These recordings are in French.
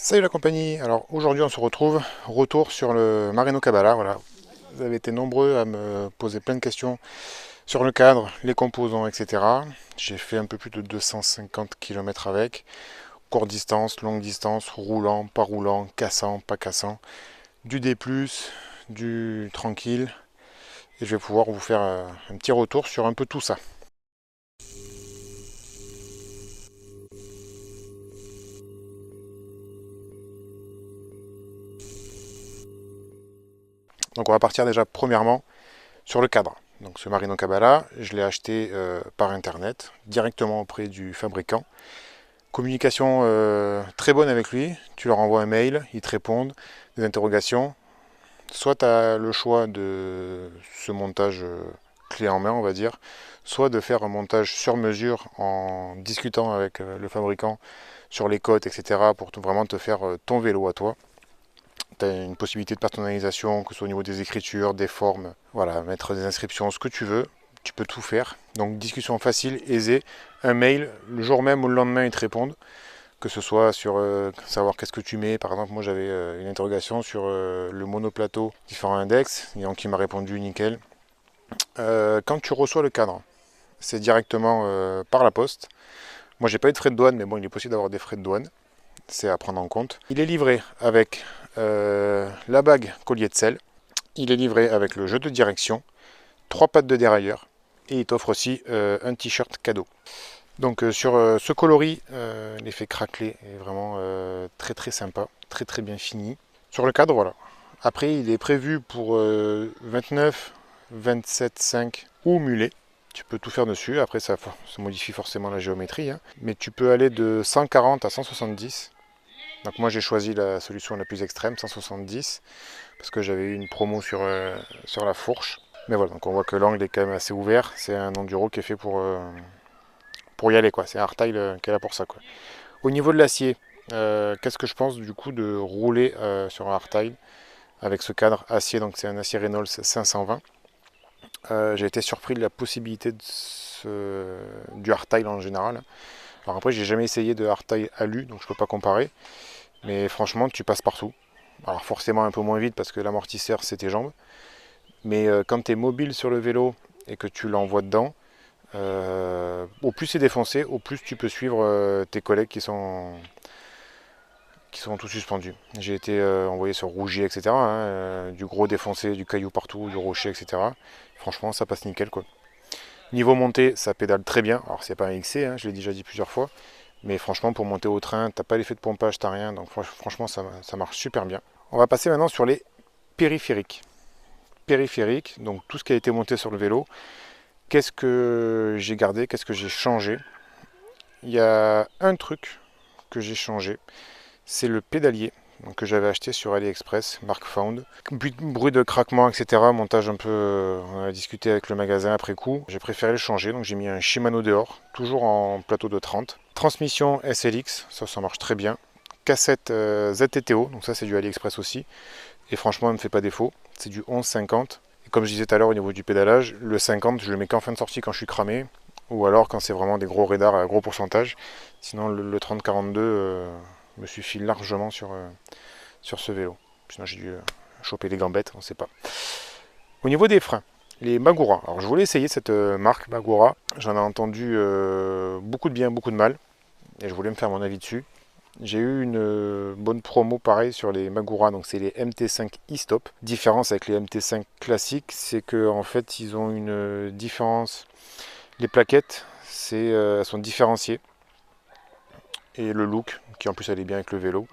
Salut la compagnie, alors aujourd'hui on se retrouve, retour sur le Marino Cabala, voilà. Vous avez été nombreux à me poser plein de questions sur le cadre, les composants, etc. J'ai fait un peu plus de 250 km avec, courte distance, longue distance, roulant, pas roulant, cassant, pas cassant, du D+, du tranquille, et je vais pouvoir vous faire un petit retour sur un peu tout ça. Donc on va partir déjà premièrement sur le cadre. Donc ce Marino Cabala, je l'ai acheté par internet, directement auprès du fabricant. Communication très bonne avec lui, tu leur envoies un mail, ils te répondent, des interrogations. Soit tu as le choix de ce montage clé en main, on va dire, soit de faire un montage sur mesure en discutant avec le fabricant sur les cotes, etc. pour vraiment te faire ton vélo à toi. Tu as une possibilité de personnalisation, que ce soit au niveau des écritures, des formes, voilà, mettre des inscriptions, ce que tu veux. Tu peux tout faire. Donc discussion facile, aisée. Un mail, le jour même ou le lendemain, ils te répondent. Que ce soit sur savoir qu'est-ce que tu mets. Par exemple, moi j'avais une interrogation sur le monoplateau, différents index, donc il m'a répondu nickel. Quand tu reçois le cadre, c'est directement par la poste. Moi j'ai pas eu de frais de douane, mais bon, il est possible d'avoir des frais de douane. C'est à prendre en compte. Il est livré avec la bague collier de selle. Il est livré avec le jeu de direction, 3 pattes de dérailleur. Et il t'offre aussi un t-shirt cadeau. Donc sur ce coloris, l'effet craquelé est vraiment très très sympa, très très bien fini. Sur le cadre, voilà. Après, il est prévu pour 29, 27,5 ou mulet. Tu peux tout faire dessus. Après, ça modifie forcément la géométrie, hein. Mais tu peux aller de 140 à 170. Donc moi, j'ai choisi la solution la plus extrême, 170, parce que j'avais eu une promo sur la fourche. Mais voilà, donc on voit que l'angle est quand même assez ouvert. C'est un enduro qui est fait pour y aller, quoi. C'est un hardtail qui est là pour ça, quoi. Au niveau de l'acier, qu'est-ce que je pense du coup de rouler sur un hardtail avec ce cadre acier? Donc c'est un acier Reynolds 520. J'ai été surpris de la possibilité du hardtail en général. Alors après, j'ai jamais essayé de hardtail alu, donc je peux pas comparer. Mais franchement, tu passes partout. Alors forcément un peu moins vite parce que l'amortisseur c'est tes jambes. Mais quand tu es mobile sur le vélo et que tu l'envoies dedans, au plus c'est défoncé, au plus tu peux suivre tes collègues qui sont tous suspendus. J'ai été envoyé sur Rougier, etc. Hein, du gros défoncé, du caillou partout, du rocher, etc. Franchement, ça passe nickel, quoi. Niveau montée, ça pédale très bien. Alors, c'est pas un XC, hein, je l'ai déjà dit plusieurs fois. Mais franchement, pour monter au train, t'as pas l'effet de pompage, t'as rien. Donc, franchement, ça marche super bien. On va passer maintenant sur les périphériques. Périphériques, donc tout ce qui a été monté sur le vélo. Qu'est-ce que j'ai gardé? Qu'est-ce que j'ai changé? Il y a un truc que j'ai changé, c'est le pédalier donc, que j'avais acheté sur AliExpress, Mark Found. Bruit de craquement, etc. Montage un peu, on a discuté avec le magasin après coup. J'ai préféré le changer, donc j'ai mis un Shimano dehors, toujours en plateau de 30. Transmission SLX, ça marche très bien. Cassette ZTTO, donc ça c'est du AliExpress aussi. Et franchement, elle ne me fait pas défaut. C'est du 11,50. Et comme je disais tout à l'heure au niveau du pédalage, le 50, je le mets qu'en fin de sortie quand je suis cramé. Ou alors quand c'est vraiment des gros radars à gros pourcentage. Sinon, le 30-42 me suffit largement sur ce vélo. Sinon, j'ai dû choper les gambettes, on ne sait pas. Au niveau des freins, les Magura. Alors, je voulais essayer cette marque Magura. J'en ai entendu beaucoup de bien, beaucoup de mal. Et je voulais me faire mon avis dessus. J'ai eu une bonne promo pareil sur les Magura, donc c'est les MT5 e-stop. Différence avec les MT5 classiques, c'est que en fait ils ont une différence. Les plaquettes, elles sont différenciées et le look, qui en plus allait bien avec le vélo.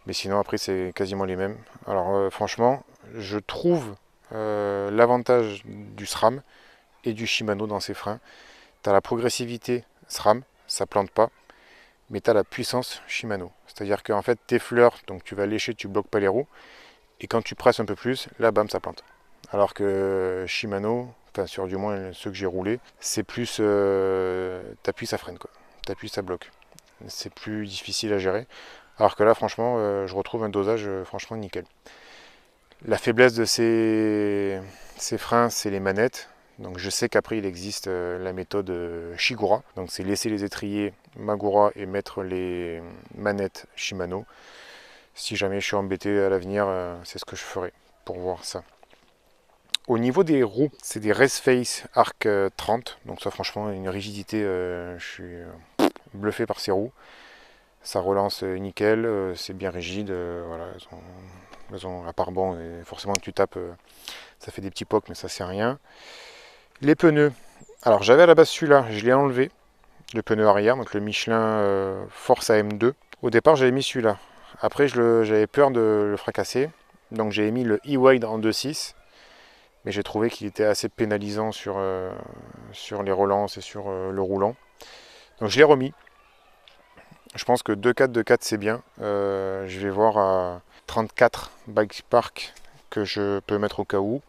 Mais sinon après c'est quasiment les mêmes. Alors franchement, je trouve l'avantage du SRAM et du Shimano dans ses freins. Tu as la progressivité SRAM, ça plante pas. Mais tu as la puissance Shimano. C'est-à-dire qu'en fait, tes fleurs, donc tu vas lécher, tu bloques pas les roues, et quand tu presses un peu plus, là, bam, ça plante. Alors que Shimano, enfin sur du moins ceux que j'ai roulés, c'est plus t'appuies, ça freine quoi. T'appuies, ça bloque. C'est plus difficile à gérer. Alors que là, franchement, je retrouve un dosage franchement nickel. La faiblesse de ces freins, c'est les manettes. Donc je sais qu'après il existe la méthode Shigura, donc c'est laisser les étriers Magura et mettre les manettes Shimano. Si jamais je suis embêté à l'avenir, c'est ce que je ferai pour voir ça. Au niveau des roues, c'est des Raceface Arc 30, donc ça franchement une rigidité, je suis bluffé par ces roues. Ça relance nickel, c'est bien rigide, voilà, à part bon, et forcément tu tapes, ça fait des petits pocs mais ça c'est rien. Les pneus, alors j'avais à la base celui-là, je l'ai enlevé, le pneu arrière, donc le Michelin Force AM2. Au départ j'avais mis celui-là, après j'avais peur de le fracasser, donc j'ai mis le E-Wide en 2.6, mais j'ai trouvé qu'il était assez pénalisant sur les relances et sur le roulant. Donc je l'ai remis. Je pense que 2.4, 2.4 c'est bien. Je vais voir à 34 bike park que je peux mettre au cas où.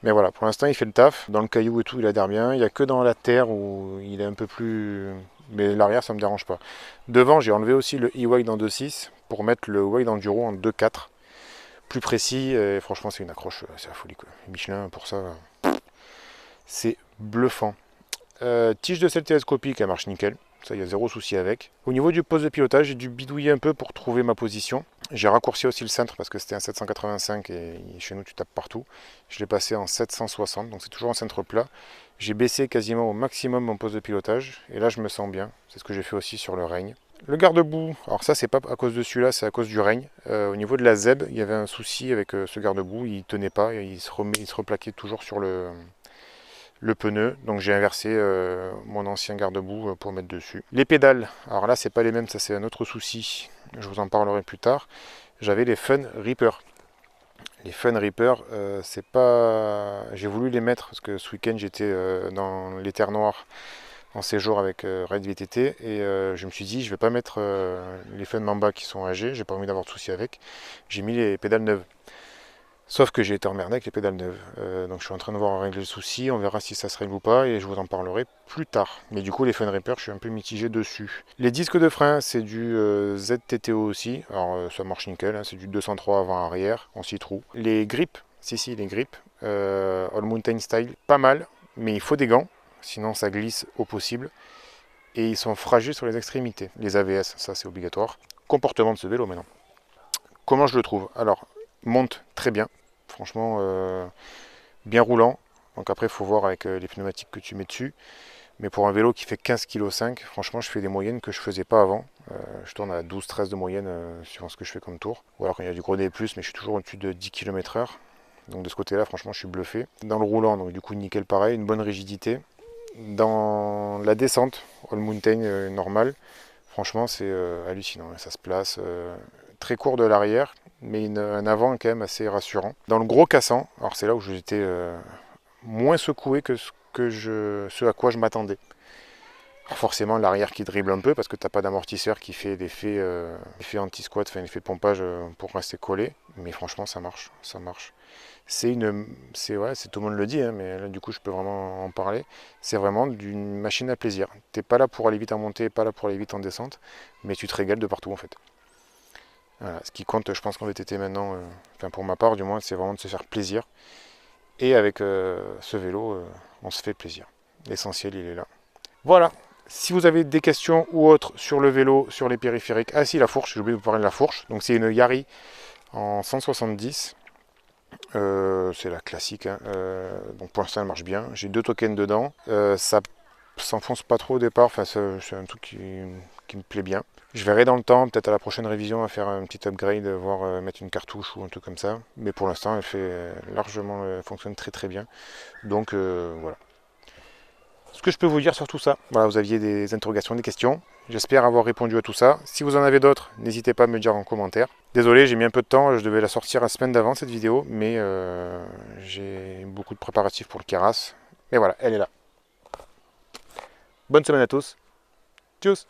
Mais voilà, pour l'instant il fait le taf. Dans le caillou et tout, il adhère bien. Il n'y a que dans la terre où il est un peu plus... Mais l'arrière, ça ne me dérange pas. Devant, j'ai enlevé aussi le e-wide en 2.6 pour mettre le wide enduro en 2.4. Plus précis, et franchement c'est une accroche, c'est la folie quoi. Michelin pour ça, c'est bluffant. Tige de selle télescopique, elle marche nickel. Ça, il y a zéro souci avec. Au niveau du poste de pilotage, j'ai dû bidouiller un peu pour trouver ma position. J'ai raccourci aussi le centre parce que c'était un 785 et chez nous tu tapes partout. Je l'ai passé en 760, donc c'est toujours en centre plat. J'ai baissé quasiment au maximum mon poste de pilotage et là je me sens bien. C'est ce que j'ai fait aussi sur le règne. Le garde-boue, alors ça c'est pas à cause de celui-là, c'est à cause du règne. Au niveau de la ZEB, il y avait un souci avec ce garde-boue, il tenait pas, il se replaquait toujours sur le pneu, donc j'ai inversé mon ancien garde-boue pour mettre dessus. Les pédales, alors là c'est pas les mêmes, ça c'est un autre souci, je vous en parlerai plus tard. J'avais les Fun Reaper. Les Fun Reaper, c'est pas... J'ai voulu les mettre parce que ce week-end j'étais dans les terres noires en séjour avec Red VTT et je me suis dit je vais pas mettre les Fun Mamba qui sont âgés, j'ai pas envie d'avoir de soucis avec. J'ai mis les pédales neuves. Sauf que j'ai été emmerdé avec les pédales neuves. Donc je suis en train de voir régler le souci, on verra si ça se règle ou pas et je vous en parlerai plus tard. Mais du coup les Fun Reaper, je suis un peu mitigé dessus. Les disques de frein, c'est du ZTTO aussi. Alors ça marche nickel, hein, c'est du 203 avant-arrière en 6 trous. Les grips, si les grips, All Mountain Style, pas mal, mais il faut des gants, sinon ça glisse au possible. Et ils sont fragiles sur les extrémités. Les AVS, ça c'est obligatoire. Comportement de ce vélo maintenant. Comment je le trouve? Alors, monte très bien, franchement bien roulant. Donc après, il faut voir avec les pneumatiques que tu mets dessus. Mais pour un vélo qui fait 15,5 kg, franchement, je fais des moyennes que je faisais pas avant. Je tourne à 12-13 de moyenne suivant ce que je fais comme tour. Ou alors quand il y a du gros D+, mais je suis toujours au-dessus de 10 km/h. Donc de ce côté-là, franchement, je suis bluffé. Dans le roulant, donc du coup, nickel pareil, une bonne rigidité. Dans la descente, All Mountain normale, franchement, c'est hallucinant. Ça se place très court de l'arrière, mais un avant quand même assez rassurant. Dans le gros cassant, alors c'est là où j'étais moins secoué que ce à quoi je m'attendais. Forcément l'arrière qui dribble un peu parce que tu n'as pas d'amortisseur qui fait l'effet anti-squat, enfin l'effet pompage pour rester collé, mais franchement ça marche, ça marche. Ouais, tout le monde le dit, hein, mais là du coup je peux vraiment en parler. C'est vraiment d'une machine à plaisir. T'es pas là pour aller vite en montée, pas là pour aller vite en descente, mais tu te régales de partout en fait. Voilà, ce qui compte, je pense qu'en VTT maintenant, enfin pour ma part du moins, c'est vraiment de se faire plaisir. Et avec ce vélo, on se fait plaisir. L'essentiel, il est là. Voilà. Si vous avez des questions ou autres sur le vélo, sur les périphériques, ah si, la fourche, j'ai oublié de vous parler de la fourche. Donc c'est une Yari en 170. C'est la classique. Hein. Donc pour l'instant, elle marche bien. J'ai 2 tokens dedans. Ça s'enfonce pas trop au départ. Enfin, c'est un truc qui me plaît bien. Je verrai dans le temps, peut-être à la prochaine révision, à faire un petit upgrade, voire mettre une cartouche ou un truc comme ça. Mais pour l'instant, elle fait largement, elle fonctionne très très bien. Donc voilà. Ce que je peux vous dire sur tout ça, voilà, vous aviez des interrogations, des questions. J'espère avoir répondu à tout ça. Si vous en avez d'autres, n'hésitez pas à me le dire en commentaire. Désolé, j'ai mis un peu de temps, je devais la sortir la semaine d'avant cette vidéo, mais j'ai beaucoup de préparatifs pour le Keras. Mais voilà, elle est là. Bonne semaine à tous. Tchuss!